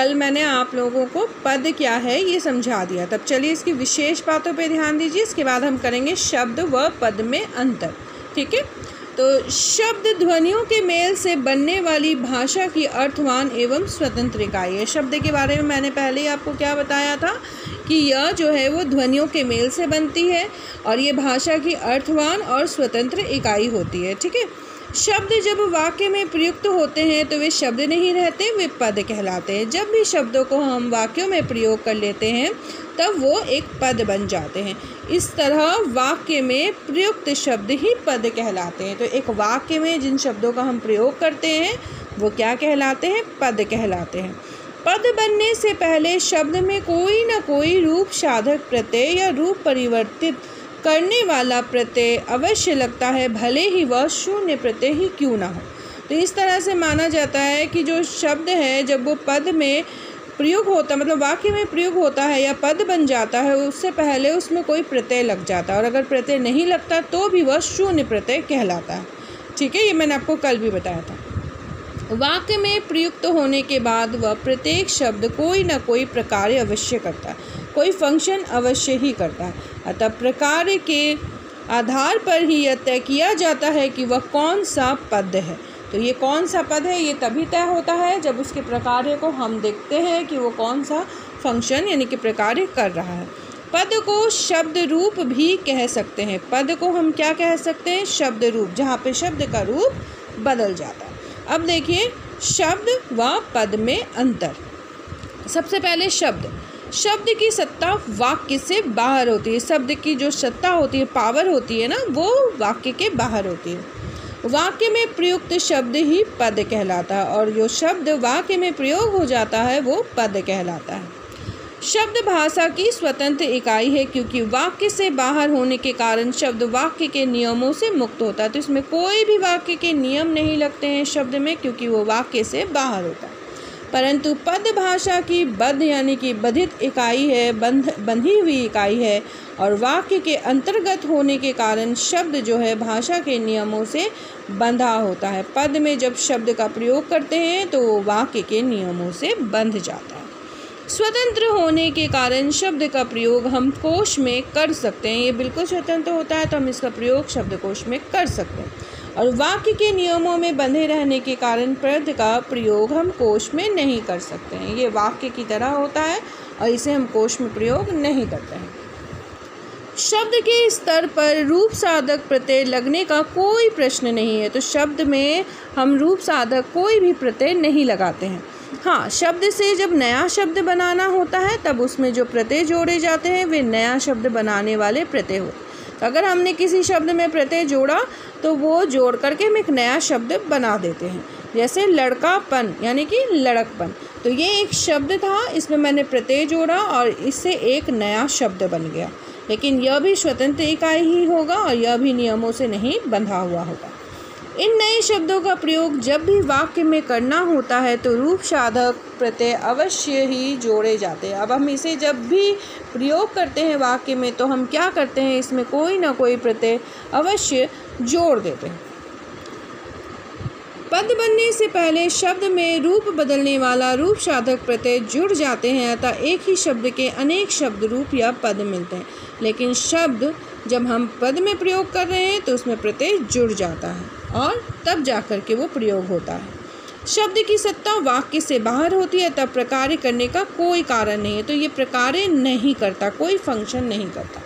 कल मैंने आप लोगों को पद क्या है ये समझा दिया। तब चलिए इसकी विशेष बातों पे ध्यान दीजिए। इसके बाद हम करेंगे शब्द व पद में अंतर। ठीक है, तो शब्द ध्वनियों के मेल से बनने वाली भाषा की अर्थवान एवं स्वतंत्र इकाई है। शब्द के बारे में मैंने पहले ही आपको क्या बताया था कि यह जो है वो ध्वनियों के मेल से बनती है और ये भाषा की अर्थवान और स्वतंत्र इकाई होती है। ठीक है, शब्द जब वाक्य में प्रयुक्त होते हैं तो वे शब्द नहीं रहते, वे पद कहलाते हैं। जब भी शब्दों को हम वाक्यों में प्रयोग कर लेते हैं तब वो एक पद बन जाते हैं। इस तरह वाक्य में प्रयुक्त शब्द ही पद कहलाते हैं। तो एक वाक्य में जिन शब्दों का हम प्रयोग करते हैं वो क्या कहलाते हैं? पद कहलाते हैं। पद बनने से पहले शब्द में कोई ना कोई रूप साधक प्रत्यय या रूप परिवर्तित करने वाला प्रत्यय अवश्य लगता है, भले ही वह शून्य प्रत्यय ही क्यों ना हो। तो इस तरह से माना जाता है कि जो शब्द है जब वो पद में प्रयोग होता है, मतलब वाक्य में प्रयोग होता है या पद बन जाता है, उससे पहले उसमें कोई प्रत्यय लग जाता है और अगर प्रत्यय नहीं लगता तो भी वह शून्य प्रत्यय कहलाता है। ठीक है, ये मैंने आपको कल भी बताया था। वाक्य में प्रयुक्त होने के बाद वह प्रत्येक शब्द कोई ना कोई प्रकार्य अवश्य करता है, कोई फंक्शन अवश्य ही करता है। अतः प्रकार्य के आधार पर ही यह तय किया जाता है कि वह कौन सा पद है। तो ये कौन सा पद है ये तभी तय होता है जब उसके प्रकार्य को हम देखते हैं कि वो कौन सा फंक्शन यानी कि प्रकार्य कर रहा है। पद को शब्द रूप भी कह सकते हैं। पद को हम क्या कह सकते हैं? शब्द रूप, जहाँ पे शब्द का रूप बदल जाता है। अब देखिए शब्द व पद में अंतर। सबसे पहले शब्द की सत्ता वाक्य से बाहर होती है। शब्द की जो सत्ता होती है, पावर होती है ना, वो वाक्य के बाहर होती है। वाक्य में प्रयुक्त शब्द ही पद कहलाता है और जो शब्द वाक्य में प्रयोग हो जाता है वो पद कहलाता है। शब्द भाषा की स्वतंत्र इकाई है क्योंकि वाक्य से बाहर होने के कारण शब्द वाक्य के नियमों से मुक्त होता है। तो इसमें कोई भी वाक्य के नियम नहीं लगते हैं शब्द में, क्योंकि वो वाक्य से बाहर होता है। परंतु पद भाषा की बद्ध यानी कि बधित इकाई है, बंधी हुई इकाई है और वाक्य के अंतर्गत होने के कारण शब्द जो है भाषा के नियमों से बंधा होता है। पद में जब शब्द का प्रयोग करते हैं तो वो वाक्य के नियमों से बंध जाता है। स्वतंत्र होने के कारण शब्द का प्रयोग हम कोश में कर सकते हैं। ये बिल्कुल स्वतंत्र होता है तो हम इसका प्रयोग शब्दकोश में कर सकते हैं। और वाक्य के नियमों में बंधे रहने के कारण पद का प्रयोग हम कोश में नहीं कर सकते हैं। ये वाक्य की तरह होता है और इसे हम कोश में प्रयोग नहीं करते हैं। शब्द के स्तर पर रूप साधक प्रत्यय लगने का कोई प्रश्न नहीं है। तो शब्द में हम रूप साधक कोई भी प्रत्यय नहीं लगाते हैं। हाँ, शब्द से जब नया शब्द बनाना होता है तब उसमें जो प्रत्यय जोड़े जाते हैं वे नया शब्द बनाने वाले प्रत्यय होते हैं। तो अगर हमने किसी शब्द में प्रत्यय जोड़ा तो वो जोड़ करके हम एक नया शब्द बना देते हैं। जैसे लड़कापन यानी कि लड़कपन, तो ये एक शब्द था, इसमें मैंने प्रत्यय जोड़ा और इससे एक नया शब्द बन गया। लेकिन यह भी स्वतंत्र इकाई ही होगा और यह भी नियमों से नहीं बंधा हुआ होगा। इन नए शब्दों का प्रयोग जब भी वाक्य में करना होता है तो रूप साधक प्रत्यय अवश्य ही जोड़े जाते हैं। अब हम इसे जब भी प्रयोग करते हैं वाक्य में तो हम क्या करते हैं, इसमें कोई ना कोई प्रत्यय अवश्य जोड़ देते हैं। पद बनने से पहले शब्द में रूप बदलने वाला रूप साधक प्रत्यय जुड़ जाते हैं, अतः एक ही शब्द के अनेक शब्द रूप या पद मिलते हैं। लेकिन शब्द जब हम पद में प्रयोग कर रहे हैं तो उसमें प्रत्यय जुड़ जाता है और तब जाकर के वो प्रयोग होता है। शब्द की सत्ता वाक्य से बाहर होती है, तब प्रकार्य करने का कोई कारण नहीं है। तो ये प्रकार्य नहीं करता, कोई फंक्शन नहीं करता।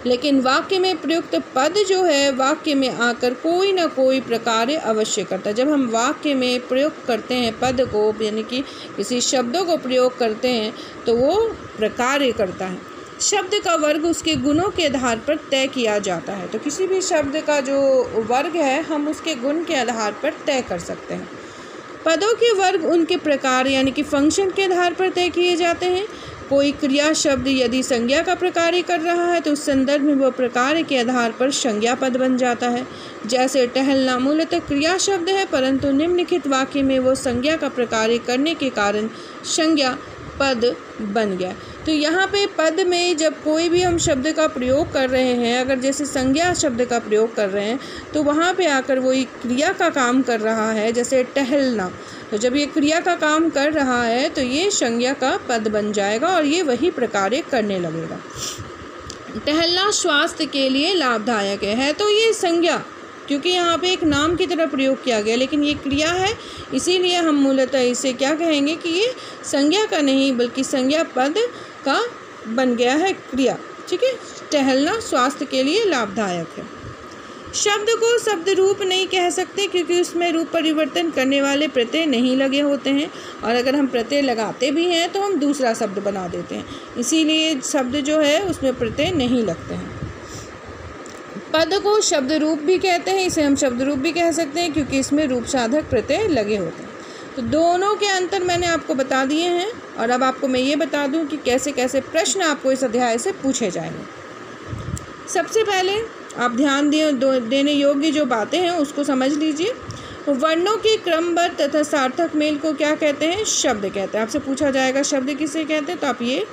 लेकिन वाक्य में प्रयुक्त पद जो है वाक्य में आकर कोई ना कोई प्रकार्य अवश्य करता है। जब हम वाक्य में प्रयोग करते हैं पद को, यानी कि किसी शब्दों को प्रयोग करते हैं तो वो प्रकार्य करता है। शब्द का वर्ग उसके गुणों के आधार पर तय किया जाता है। तो किसी भी शब्द का जो वर्ग है हम उसके गुण के आधार पर तय कर सकते हैं। पदों के वर्ग उनके प्रकार यानी कि फंक्शन के आधार पर तय किए जाते हैं। कोई क्रिया शब्द यदि संज्ञा का प्रकार्य कर रहा है तो उस संदर्भ में वह प्रकार्य के आधार पर संज्ञा पद बन जाता है। जैसे टहलना मूलतः क्रिया शब्द है, परंतु निम्नलिखित वाक्य में वो संज्ञा का प्रकार्य करने के कारण संज्ञा पद बन गया। तो यहाँ पे पद में जब कोई भी हम शब्द का प्रयोग कर रहे हैं, अगर जैसे संज्ञा शब्द का प्रयोग कर रहे हैं तो वहाँ पे आकर वो एक क्रिया का काम कर रहा है। जैसे टहलना, तो जब ये क्रिया का काम कर रहा है तो ये संज्ञा का पद बन जाएगा और ये वही प्रकार करने लगेगा। टहलना स्वास्थ्य के लिए लाभदायक है तो ये संज्ञा, क्योंकि यहाँ पे एक नाम की तरह प्रयोग किया गया, लेकिन ये क्रिया है, इसीलिए हम मूलतः इसे क्या कहेंगे कि ये संज्ञा का नहीं बल्कि संज्ञा पद का बन गया है क्रिया। ठीक है, टहलना स्वास्थ्य के लिए लाभदायक है। शब्द को शब्द रूप नहीं कह सकते क्योंकि उसमें रूप परिवर्तन करने वाले प्रत्यय नहीं लगे होते हैं, और अगर हम प्रत्यय लगाते भी हैं तो हम दूसरा शब्द बना देते हैं, इसीलिए शब्द जो है उसमें प्रत्यय नहीं लगते हैं। पद को शब्द रूप भी कहते हैं, इसे हम शब्द रूप भी कह सकते हैं क्योंकि इसमें रूप साधक प्रत्यय लगे होते हैं। तो दोनों के अंतर मैंने आपको बता दिए हैं, और अब आपको मैं ये बता दूं कि कैसे कैसे प्रश्न आपको इस अध्याय से पूछे जाएंगे। सबसे पहले आप ध्यान देने योग्य जो बातें हैं उसको समझ लीजिए। वर्णों के क्रमबद्ध तथा सार्थक मेल को क्या कहते हैं? शब्द कहते हैं। आपसे पूछा जाएगा शब्द किसे कहते हैं, तो आप ये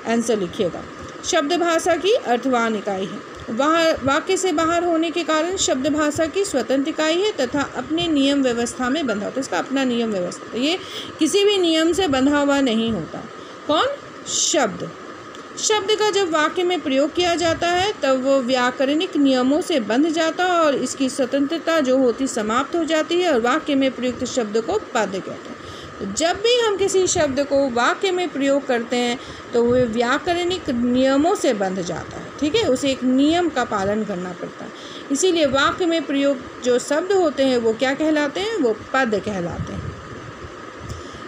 आंसर लिखिएगा। शब्द भाषा की अर्थवान इकाई है। वाक्य से बाहर होने के कारण शब्द भाषा की स्वतंत्र इकाई है तथा अपने नियम व्यवस्था में बंधा होता है। इसका अपना नियम व्यवस्था, ये किसी भी नियम से बंधा हुआ नहीं होता। कौन? शब्द। शब्द का जब वाक्य में प्रयोग किया जाता है तब वो व्याकरणिक नियमों से बंध जाता है और इसकी स्वतंत्रता जो होती समाप्त हो जाती है, और वाक्य में प्रयुक्त शब्द को पद कहते हैं। तो जब भी हम किसी शब्द को वाक्य में प्रयोग करते हैं तो वह व्याकरणिक नियमों से बंध जाता है। ठीक है, उसे एक नियम का पालन करना पड़ता है, इसीलिए वाक्य में प्रयोग जो शब्द होते हैं वो क्या कहलाते हैं? वो पद कहलाते हैं।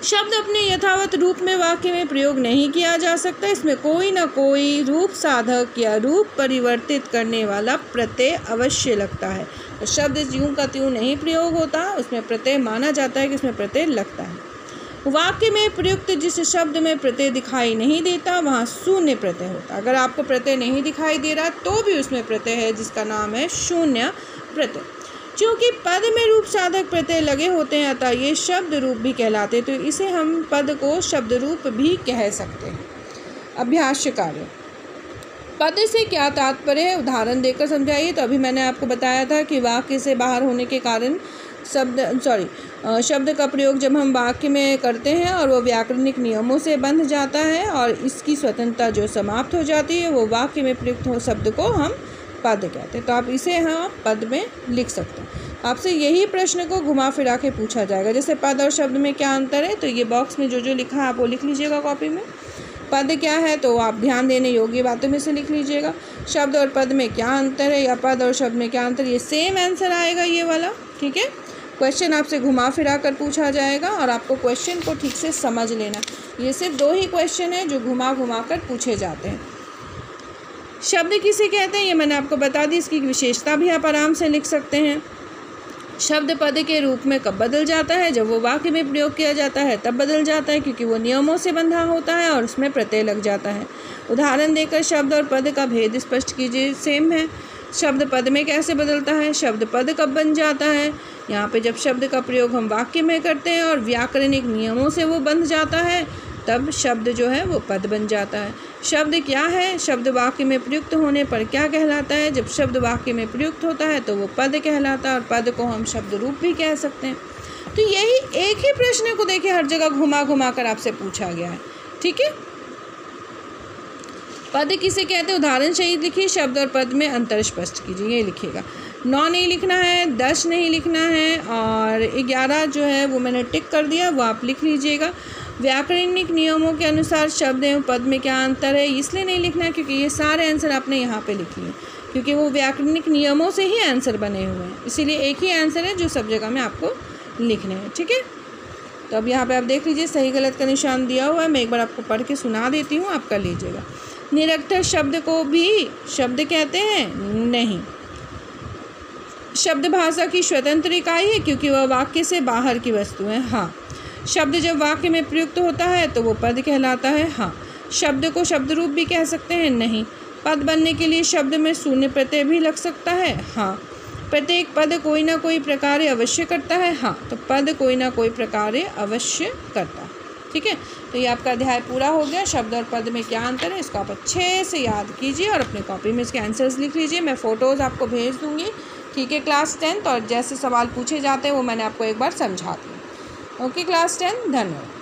शब्द अपने यथावत रूप में वाक्य में प्रयोग नहीं किया जा सकता, इसमें कोई ना कोई रूप साधक या रूप परिवर्तित करने वाला प्रत्यय अवश्य लगता है। तो शब्द यूं का त्यों नहीं प्रयोग होता, उसमें प्रत्यय माना जाता है कि उसमें प्रत्यय लगता है। वाक्य में प्रयुक्त जिस शब्द में प्रत्यय दिखाई नहीं देता वहाँ शून्य प्रत्यय होता है। अगर आपको प्रत्यय नहीं दिखाई दे रहा तो भी उसमें प्रत्यय है जिसका नाम है शून्य प्रत्यय। क्योंकि पद में रूप साधक प्रत्यय लगे होते हैं अतः ये शब्द रूप भी कहलाते हैं, तो इसे हम पद को शब्द रूप भी कह सकते हैं। अभ्यास कार्य। पद से क्या तात्पर्य है, उदाहरण देकर समझाइए। तो अभी मैंने आपको बताया था कि वाक्य से बाहर होने के कारण शब्द का प्रयोग जब हम वाक्य में करते हैं और वो व्याकरणिक नियमों से बंध जाता है और इसकी स्वतंत्रता जो समाप्त हो जाती है वो वाक्य में प्रयुक्त हो शब्द को हम पद कहते हैं। तो आप इसे हम पद में लिख सकते हैं। आपसे यही प्रश्न को घुमा फिरा के पूछा जाएगा, जैसे पद और शब्द में क्या अंतर है, तो ये बॉक्स में जो लिखा है आप वो लिख लीजिएगा कॉपी में। पद क्या है तो आप ध्यान देने योग्य बातों में से लिख लीजिएगा। शब्द और पद में क्या अंतर है या पद और शब्द में क्या अंतर, ये सेम आंसर आएगा ये वाला। ठीक है, क्वेश्चन आपसे घुमा फिरा कर पूछा जाएगा और आपको क्वेश्चन को ठीक से समझ लेना। ये सिर्फ 2 ही क्वेश्चन है जो घुमा घुमा कर पूछे जाते हैं। शब्द किसे कहते हैं ये मैंने आपको बता दी, इसकी विशेषता भी आप आराम से लिख सकते हैं। शब्द पद के रूप में कब बदल जाता है? जब वो वाक्य में प्रयोग किया जाता है तब बदल जाता है, क्योंकि वो नियमों से बंधा होता है और उसमें प्रत्यय लग जाता है। उदाहरण देकर शब्द और पद का भेद स्पष्ट कीजिए। सेम है, शब्द पद में कैसे बदलता है, शब्द पद कब बन जाता है? यहाँ पे जब शब्द का प्रयोग हम वाक्य में करते हैं और व्याकरणिक नियमों से वो बंध जाता है तब शब्द जो है वो पद बन जाता है। शब्द क्या है? शब्द वाक्य में प्रयुक्त होने पर क्या कहलाता है? जब शब्द वाक्य में प्रयुक्त होता है तो वो पद कहलाता है और पद को हम शब्द रूप भी कह सकते हैं। तो यही एक ही प्रश्न को देखिए हर जगह घुमा घुमा कर आपसे पूछा गया है। ठीक है, पद किसे कहते हैं उदाहरण सहित लिखिए। शब्द और पद में अंतर स्पष्ट कीजिए, ये लिखिएगा। 9 नहीं लिखना है, 10 नहीं लिखना है और 11 जो है वो मैंने टिक कर दिया, वो आप लिख लीजिएगा। व्याकरणिक नियमों के अनुसार शब्द एवं पद में क्या अंतर है इसलिए नहीं लिखना क्योंकि ये सारे आंसर आपने यहाँ पे लिख लिए, क्योंकि वो व्याकरणिक नियमों से ही आंसर बने हुए हैं, इसीलिए एक ही आंसर है जो सब जगह में आपको लिखने हैं। ठीक है, तो अब यहाँ पे आप देख लीजिए सही गलत का निशान दिया हुआ है, मैं एक बार आपको पढ़ के सुना देती हूँ, आप कर लीजिएगा। निरर्थक शब्द को भी शब्द कहते हैं? नहीं। शब्द भाषा की स्वतंत्र इकाई है क्योंकि वह वाक्य से बाहर की वस्तु है। हाँ। शब्द जब वाक्य में प्रयुक्त होता है तो वो पद कहलाता है। हाँ। शब्द को शब्द रूप भी कह सकते हैं? नहीं। पद बनने के लिए शब्द में शून्य प्रत्यय भी लग सकता है? हाँ। प्रत्येक पद कोई ना कोई प्रकार अवश्य करता है? हाँ। तो पद कोई ना कोई प्रकार अवश्य करता है। ठीक है, तो ये आपका अध्याय पूरा हो गया। शब्द और पद में क्या अंतर है इसको आप अच्छे से याद कीजिए और अपने कॉपी में इसके आंसर्स लिख लीजिए। मैं फ़ोटोज़ आपको भेज दूँगी। ठीक है, क्लास 10th और जैसे सवाल पूछे जाते हैं वो मैंने आपको एक बार समझा दी। ओके क्लास 10, धन्यवाद।